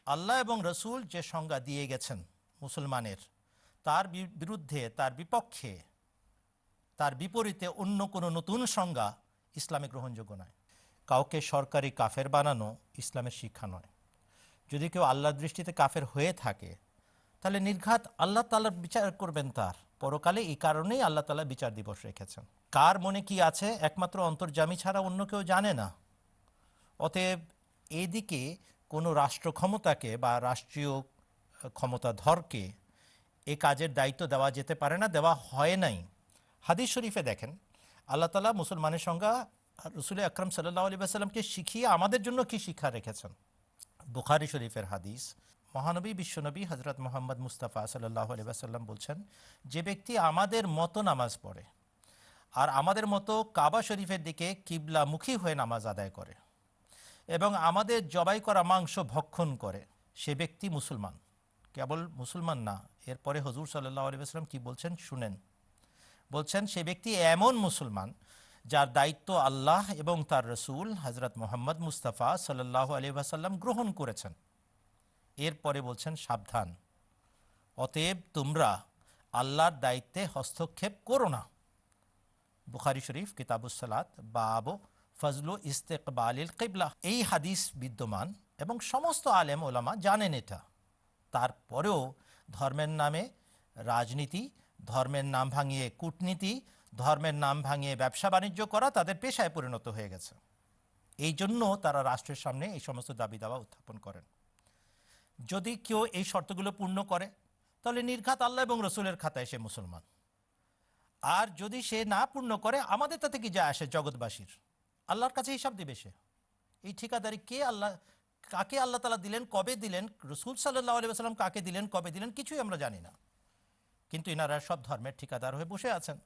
আল্লাহ এবং রসুল যে সংজ্ঞা দিয়ে গেছেন মুসলমানের, তার বিরুদ্ধে, তার বিপক্ষে, তার বিপরীতে অন্য কোনো নতুন সংজ্ঞা ইসলামে গ্রহণযোগ্য নয়। কাউকে সরকারি কাফের বানানো ইসলামের শিক্ষা নয়। যদি কেউ আল্লাহর দৃষ্টিতে কাফের হয়ে থাকে, তাহলে নির্ঘাত আল্লাহ তাআলা বিচার করবেন তার পরকালে। এই কারণেই আল্লাহ তাআলা বিচার দিবস রেখেছেন। কার মনে কি আছে একমাত্র অন্তর্যামী ছাড়া অন্য কেউ জানে না। অতএব এদিকে কোনো রাষ্ট্র ক্ষমতাকে বা রাষ্ট্রীয় ক্ষমতাধরকে এ কাজের দায়িত্ব দেওয়া যেতে পারে না, দেওয়া হয় নাই। হাদিস শরীফে দেখেন, আল্লাহ তাআলা মুসলমানের সংজ্ঞা রসুল আকরাম সাল্লাল্লাহু আলাইহি ওয়াসাল্লামকে শিখিয়ে আমাদের জন্য কি শিক্ষা রেখেছেন। বুখারী শরীফের হাদিস, মহানবী বিশ্বনবী হযরত মুহাম্মদ মুস্তাফা সাল্লাল্লাহু আলাইহি ওয়াসাল্লাম বলছেন, যে ব্যক্তি আমাদের মতো নামাজ পড়ে আর আমাদের মতো কাবা শরীফের দিকে কিবলামুখী হয়ে নামাজ আদায় করে এবং আমাদের জবাই করা মাংস ভক্ষণ করে, সে ব্যক্তি মুসলমান। কেবল মুসলমান না, এরপরে হুজুর সাল্লাল্লাহু আলাইহি ওয়াসাল্লাম কি বলছেন শুনেন। বলছেন, সে ব্যক্তি এমন মুসলমান যার দায়িত্ব আল্লাহ এবং তার রসুল হযরত মুহাম্মদ মুস্তাফা সাল্লাল্লাহু আলাইহি ওয়াসাল্লাম গ্রহণ করেছেন। এরপরে বলছেন, সাবধান, অতএব তোমরা আল্লাহর দায়িত্বে হস্তক্ষেপ করো না। বুখারী শরীফ কিতাবুস সালাত বাব ফজলু ইস্তেকবালিল কিবলা। এই হাদিস বিদ্যমান এবং সমস্ত আলেম ওলামা জানেন এটা। তারপরেও ধর্মের নামে রাজনীতি, ধর্মের নাম ভাঙিয়ে কূটনীতি, ধর্মের নাম ভাঙিয়ে ব্যবসা বাণিজ্য করা তাদের পেশায় পরিণত হয়ে গেছে। এই জন্য তারা রাষ্ট্রের সামনে এই সমস্ত দাবি দাওয়া উত্থাপন করেন। যদি কেউ এই শর্তগুলো পূর্ণ করে, তাহলে নির্ঘাত আল্লাহ এবং রসুলের খাতায় সে মুসলমান। আর যদি সে না পূর্ণ করে, আমাদের তাতে কি যায় আসে জগৎবাসীর? আল্লাহর কাছে হিসাব দিবে সে। এই ঠিকাদারি কাকে আল্লাহ তাআলা দিলেন, কবে দিলেন, রসুল সাল্লাল্লাহু আলাইহি ওয়াসাল্লাম কাকে দিলেন, কবে দিলেন, কিছুই আমরা জানি না। কিন্তু ইনারা সব ধর্মের ঠিকাদার হয়ে বসে আছেন।